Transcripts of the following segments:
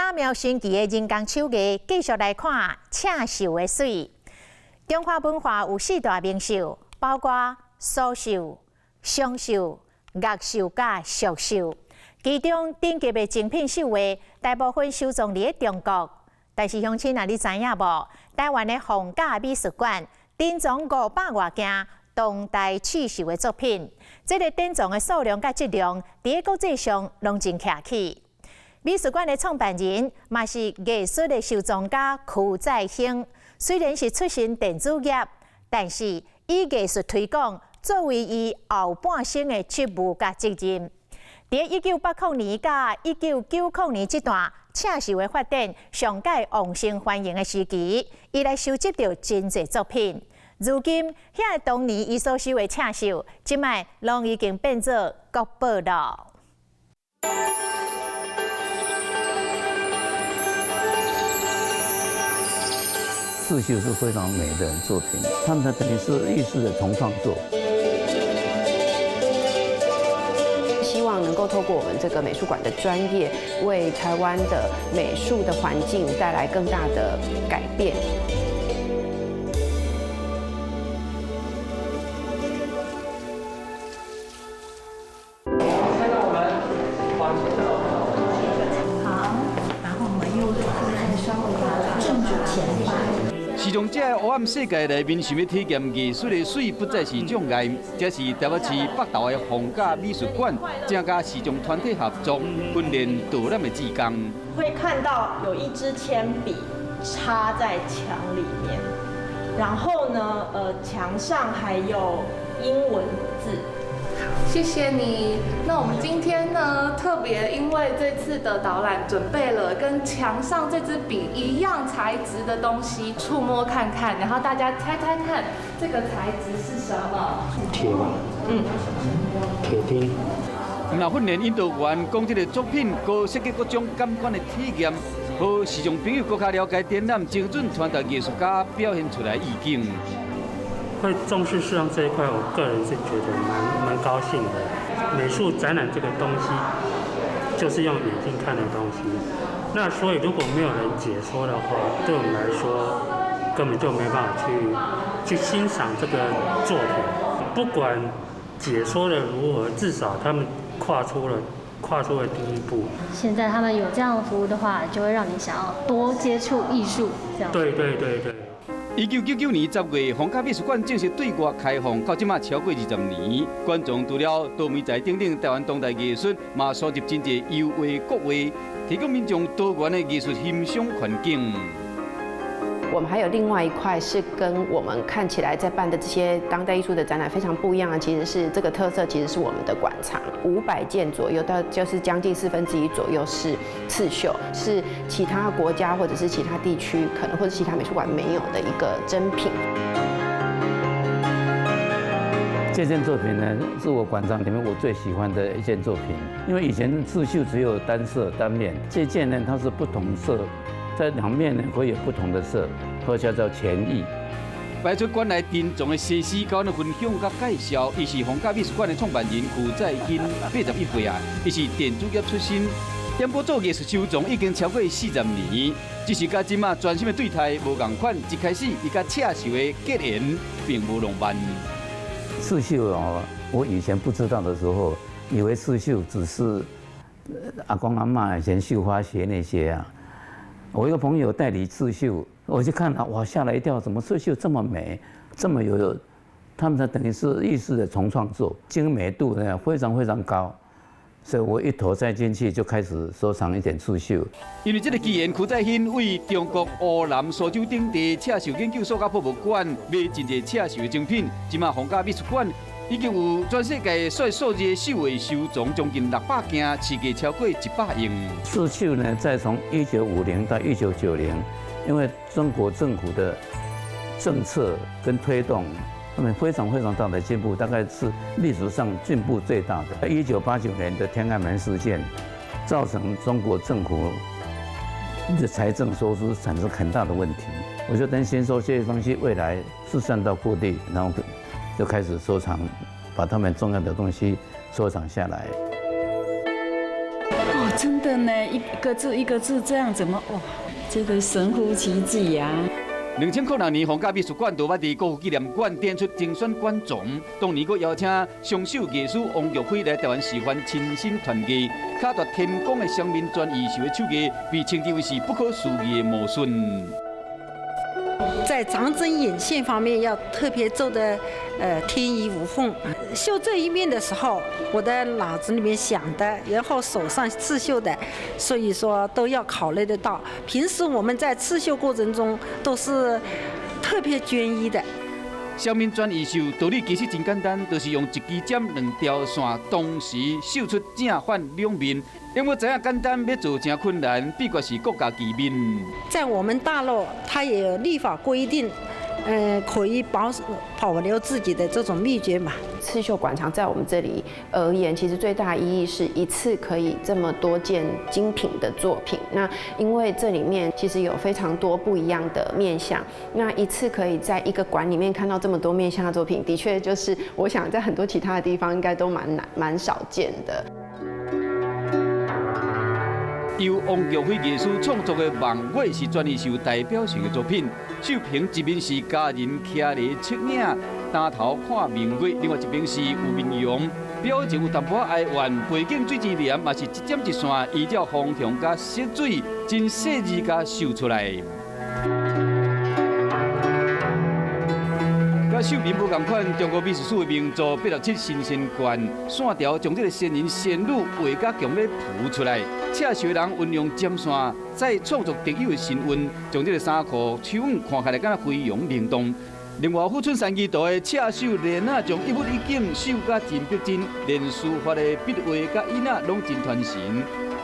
巧妙神奇的人工手艺，继续来看刺绣的水。中华文化有4大名绣，包括苏绣、湘绣、乐绣甲蜀绣。其中顶级的精品绣画，大部分收藏伫中国。但是乡亲，你知影无？台湾的逢甲美术馆珍藏500多件当代刺绣的作品，这个珍藏的数量甲质量，伫国际上拢真客气。美术馆的创办人嘛是艺术的收藏家曲在兴，虽然是出身电子业，但是以艺术推广作为伊后半生的职务甲责任。伫1980年甲1990年这段刺绣的发展上界旺盛繁荣的时期，伊来收集到真侪作品。如今，遐当年伊所收的刺绣，即摆拢已经变作国宝了。刺绣是非常美的作品，他们等于是艺术的重创作。希望能够透过我们这个美术馆的专业，为台湾的美术的环境带来更大的改变。视障者的黑暗世界内面，想要体验艺术的水不再是障碍。这是台北市北投的逢甲美术馆，正甲视障团体合作训练导览的技工。会看到有一支铅笔插在墙里面，然后呢，墙上还有英文字。谢谢你。那我们今天呢，特别因为这次的导览准备了跟墙上这支笔一样材质的东西，触摸看看，然后大家猜猜看这个材质是什么？铁吧？铁钉。那训练引导员讲这个作品，高设计各种感官的体验，和视障朋友更加了解展览精准传达艺术家表现出来的意境。会重视视障这一块，我个人是觉得蛮高兴的。美术展览这个东西，就是用眼睛看的东西。那所以如果没有人解说的话，对我们来说根本就没办法去欣赏这个作品。不管解说的如何，至少他们跨出了第一步。现在他们有这样的服务的话，就会让你想要多接触艺术，这样。对。1999年10月，逢甲美术馆正式对外开放，到即马超过20年。馆藏除了多媒材等等台湾当代艺术，嘛收集真侪优画国画，提供民众多元的艺术欣赏环境。我们还有另外一块是跟我们看起来在办的这些当代艺术的展览非常不一样的，其实是这个特色，其实是我们的馆藏，500件左右，到就是将近1/4左右是刺绣，是其他国家或者是其他地区可能或者其他美术馆没有的一个珍品。这件作品呢，是我馆藏里面我最喜欢的一件作品，因为以前刺绣只有单色单面，这件呢它是不同色。在两面呢会有不同的色，或者叫前意。摆出馆内珍藏的西施，甲阮分享甲介绍。伊是逢甲美术馆的创办人曲在兴，81岁啊，伊是电子业出身，点播做艺术收藏已经超过40年。只是甲即马专心的对待无共款，一开始伊甲刺绣的结缘并无浪漫。刺绣哦，我以前不知道的时候，以为刺绣只是阿公阿嬷以前绣花鞋那些啊。我一个朋友代理刺绣，我就看了，哇，吓了一跳，怎么刺绣这么美，这么有，他们等于是艺术的重创作，精美度呢非常高，所以我一头栽进去就开始收藏一点刺绣。因为这个机缘，曲在兴为中国湖南苏州等地刺绣研究所甲博物馆买真侪刺绣的精品，即马逢甲美术馆。已经有全世界数数字的绣画收藏将近600件，市价超过100亿。刺绣呢，在从1950到1990，因为中国政府的政策跟推动，他们非常大的进步，大概是历史上进步最大的。1989年的天安门事件，造成中国政府的财政收支产生很大的问题。我就担心说这些东西未来四散到各地，然后就开始收藏，把他们重要的东西收藏下来。真的呢，一个字一个字这样怎么哇？这个神乎其技呀！2006年，皇家美术馆就捌伫国父纪念馆点出精选馆藏，当年佫邀请双手艺师王玉辉来台湾示范亲身传艺，巧夺天工的双面砖艺术的手艺，被称之为是不可思议的魔术。在长针眼线方面要特别做的天衣无缝。绣这一面的时候，我的脑子里面想的，然后手上刺绣的，所以说都要考虑得到。平时我们在刺绣过程中都是特别专一的。双面砖艺术道理其实真简单，就是用一支针、2条线，同时绣出正反两面。因为知影简单，要做真困难，秘诀是各家奇面。在我们大陆，它也有立法规定，可以保留自己的这种秘诀嘛。刺绣馆藏在我们这里而言，其实最大的意义是一次可以这么多件精品的作品。那因为这里面其实有非常多不一样的面向，那一次可以在一个馆里面看到这么多面向的作品，的确就是我想在很多其他的地方应该都蛮少见的。由王玉辉艺师创作的《望月》是专艺术代表性的作品。绣屏一面是家人徛在侧影，单头看明月；另外一边是有面容，表情有淡薄哀怨，背景水晶帘也是一点一线，依照方向甲色水，真细致甲绣出来。甲绣面不同款，中国美术史的名作867新仙观，线条将这个仙人仙女画甲强要浮出来。刺绣的人运用针线，再创作特有的神韵，将这个衫裤手腕看起来敢若飞扬灵动。另外，富春山居图的刺绣莲啊，将一物一景绣甲真逼真，连书法的笔画甲印啊，拢真传神。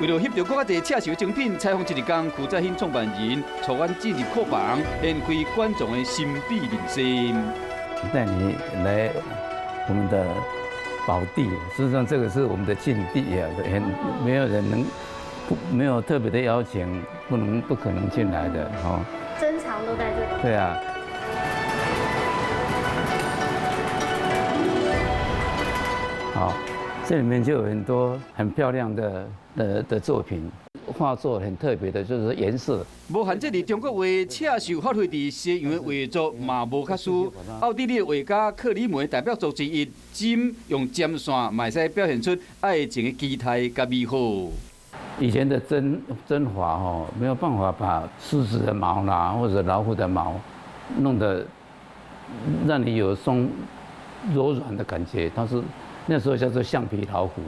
为了翕到更加侪刺绣的精品，采访这一天，曲在兴创办人楚安进入库房，掀开馆藏的神秘面纱。带你来我们的宝地，事实上这个是我们的禁地啊，没有人没有特别的邀请，不可能进来的哦。珍藏都在这里。对啊。好，这里面就有很多很漂亮的作品。画作很特别的，就是颜色。无限这里中国画刺绣发挥伫西洋的画作嘛无较输。奥地利的画家克里梅代表作之一，针用针线嘛使表现出爱情的期待甲美好。以前的针法哦，没有办法把狮子的毛啦或者老虎的毛弄得让你有柔软的感觉，它是那时候叫做橡皮老虎，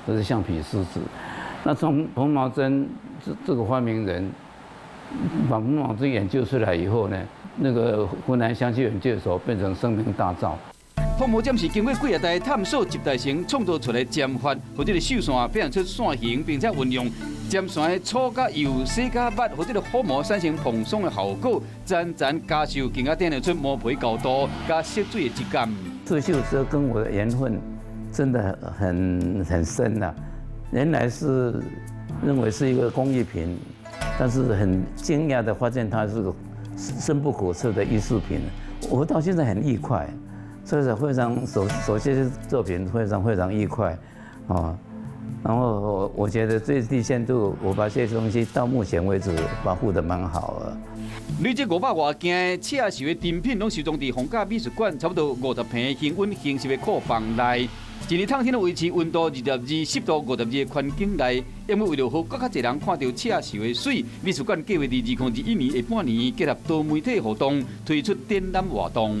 或者橡皮狮子。那从彭毛珍这个发明人把彭毛珍研究出来以后呢，那个湖南湘西研究所变成声名大噪。碰毛针是经过几啊代探索集大成创造出来针法，或者是绣线表现出线形，并且运用针线的粗甲油、细甲密，或者是毫毛产生蓬松的效果，渐渐加绣，更加展现出毛皮高度加色水的质感。刺绣师跟我的缘分真的很深呐。原来是认为是一个工艺品，但是很惊讶的发现它是个深不可测的艺术品。我到现在很愉快，所以非常手些作品非常愉快，啊，然后我觉得最低限度我把这些东西到目前为止保护得蛮好了。累计500多件刺绣的珍品，拢收藏伫皇家美术馆，差不多50平恒温形式的库房内。一年通天的维持温度22、10度、52的环境内，因为为了让更较侪人看到刺绣的水，美术馆计划伫2021年下半年结合多媒体活动，推出展览活动。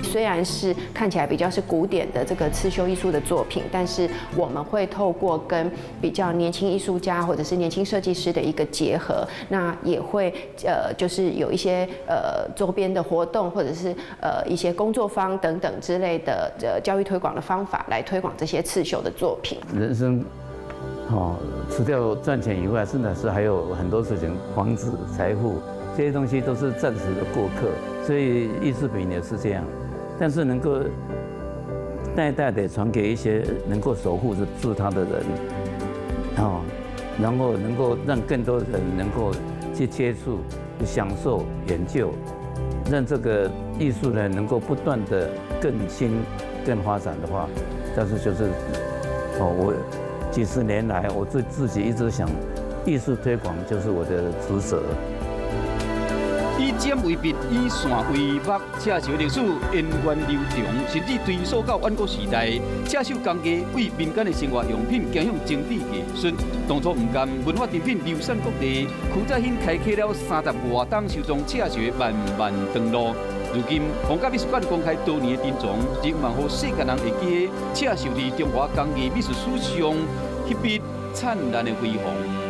虽然是看起来比较是古典的这个刺绣艺术的作品，但是我们会透过跟比较年轻艺术家或者是年轻设计师的一个结合，那也会就是有一些周边的活动或者是一些工作坊等等之类的教育推广的方法来推广这些刺绣的作品。人生除掉赚钱以外，真的是还有很多事情，房子、财富这些东西都是暂时的过客，所以艺术品也是这样。但是能够代代的传给一些能够守护住它的人，然后能够让更多人能够去接触、享受、研究，让这个艺术呢能够不断的更新、更发展的话，但是就是我几十年来，我自己一直想，艺术推广就是我的职责。以尖为笔，以线为墨，刺绣历史源远流长，甚至追溯到远古时代。刺绣工艺为民间的生活用品走向精致艺术。当初唔甘文化珍品流散各地，邱再兴开启了30多档收藏刺绣的漫漫长路。如今，皇家美术馆公开多年的珍藏，仍望予世界人会记得刺绣伫中华工艺美术史上迄笔灿烂的辉煌。